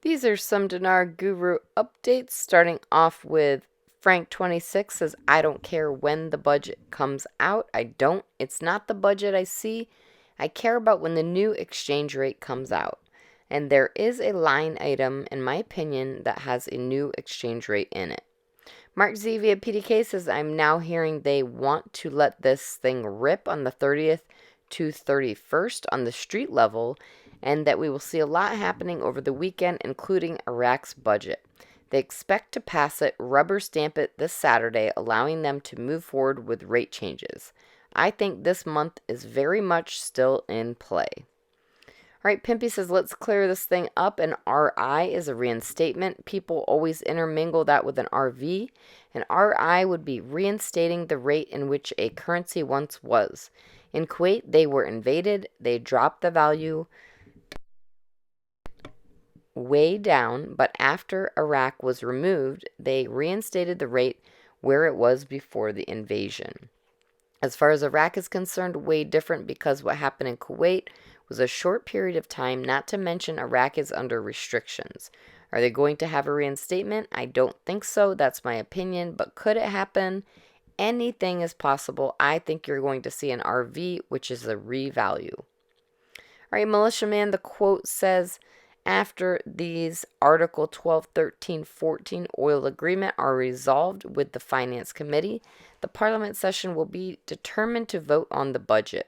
These are some Dinar Guru updates, starting off with Frank26 says, I don't care when the budget comes out. I don't. It's not the budget I see. I care about when the new exchange rate comes out. And there is a line item, in my opinion, that has a new exchange rate in it. Mark Z via PDK says, I'm now hearing they want to let this thing rip on the 30th to 31st on the street level, and that we will see a lot happening over the weekend, including Iraq's budget. They expect to pass it, rubber stamp it this Saturday, allowing them to move forward with rate changes. I think this month is very much still in play. All right, Pimpy says, let's clear this thing up. An RI is a reinstatement. People always intermingle that with an RV. An RI would be reinstating the rate in which a currency once was. In Kuwait, they were invaded. They dropped the value way down, but after Iraq was removed, they reinstated the rate where it was before the invasion. As far as Iraq is concerned, way different because what happened in Kuwait was a short period of time, not to mention Iraq is under restrictions. Are they going to have a reinstatement? I don't think so. That's my opinion. But could it happen? Anything is possible. I think you're going to see an RV, which is a revalue. All right, Militiaman, the quote says, after these Article 12, 13, 14 oil agreement are resolved with the Finance Committee, the Parliament session will be determined to vote on the budget.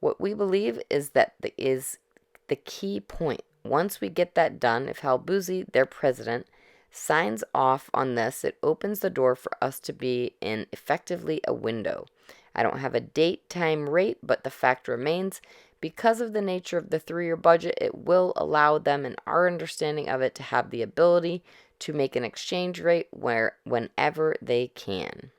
What we believe is that is the key point. Once we get that done, if Halbouzi, their president, signs off on this, it opens the door for us to be in effectively a window. I don't have a date, time, rate, but the fact remains, because of the nature of the 3-year budget, it will allow them, in our understanding of it, to have the ability to make an exchange rate whenever they can.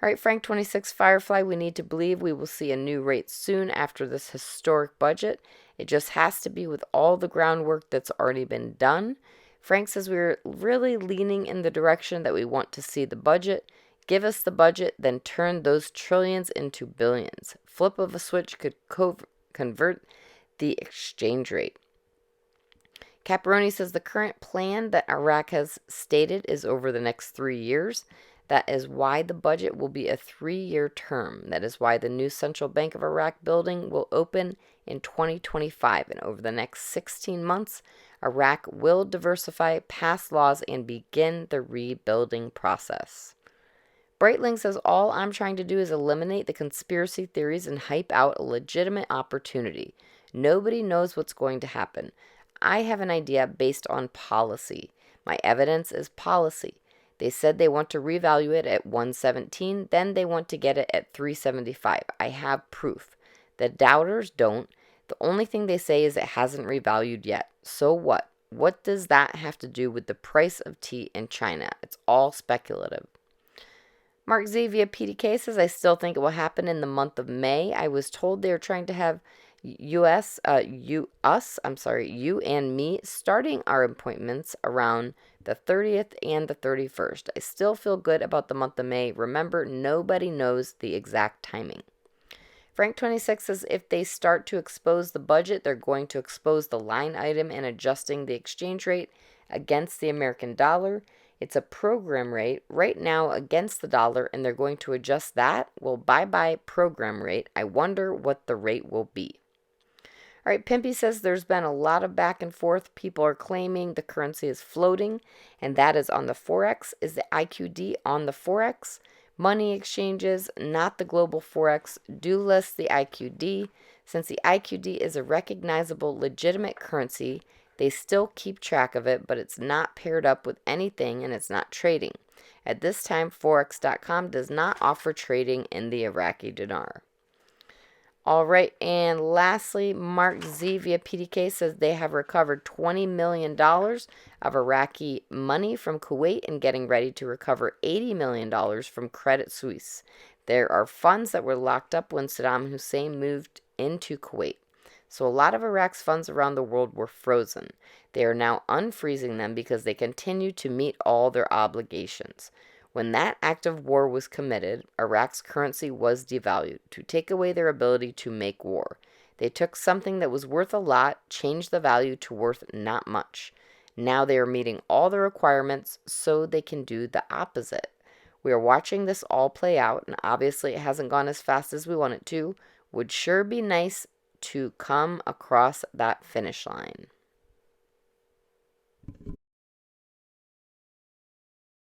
All right, Frank26 Firefly, we need to believe we will see a new rate soon after this historic budget. It just has to be with all the groundwork that's already been done. Frank says we're really leaning in the direction that we want to see the budget. Give us the budget, then turn those trillions into billions. Flip of a switch could convert the exchange rate. Caparoni says the current plan that Iraq has stated is over the next 3 years. That is why the budget will be a 3-year term. That is why the new Central Bank of Iraq building will open in 2025. And over the next 16 months, Iraq will diversify, pass laws, and begin the rebuilding process. Breitling says, all I'm trying to do is eliminate the conspiracy theories and hype out a legitimate opportunity. Nobody knows what's going to happen. I have an idea based on policy. My evidence is policy. They said they want to revalue it at 117, then they want to get it at 375. I have proof. The doubters don't. The only thing they say is it hasn't revalued yet. So what? What does that have to do with the price of tea in China? It's all speculative. Mark Z via PDK says, I still think it will happen in the month of May. I was told they are trying to have you and me starting our appointments around the 30th and the 31st. I still feel good about the month of May. Remember, nobody knows the exact timing. Frank26 says if they start to expose the budget, they're going to expose the line item in adjusting the exchange rate against the American dollar. It's a program rate right now against the dollar, and they're going to adjust that. Well, bye-bye program rate. I wonder what the rate will be. All right, Pimpy says there's been a lot of back and forth. People are claiming the currency is floating, and that is on the Forex. Is the IQD on the Forex? Money exchanges, not the global Forex, do list the IQD. Since the IQD is a recognizable, legitimate currency, they still keep track of it, but it's not paired up with anything and it's not trading. At this time, Forex.com does not offer trading in the Iraqi dinar. All right, and lastly, Mark Z via PDK says they have recovered $20 million of Iraqi money from Kuwait and getting ready to recover $80 million from Credit Suisse. There are funds that were locked up when Saddam Hussein moved into Kuwait. So a lot of Iraq's funds around the world were frozen. They are now unfreezing them because they continue to meet all their obligations. When that act of war was committed, Iraq's currency was devalued to take away their ability to make war. They took something that was worth a lot, changed the value to worth not much. Now they are meeting all the requirements so they can do the opposite. We are watching this all play out, and obviously it hasn't gone as fast as we want it to. Would sure be nice to come across that finish line.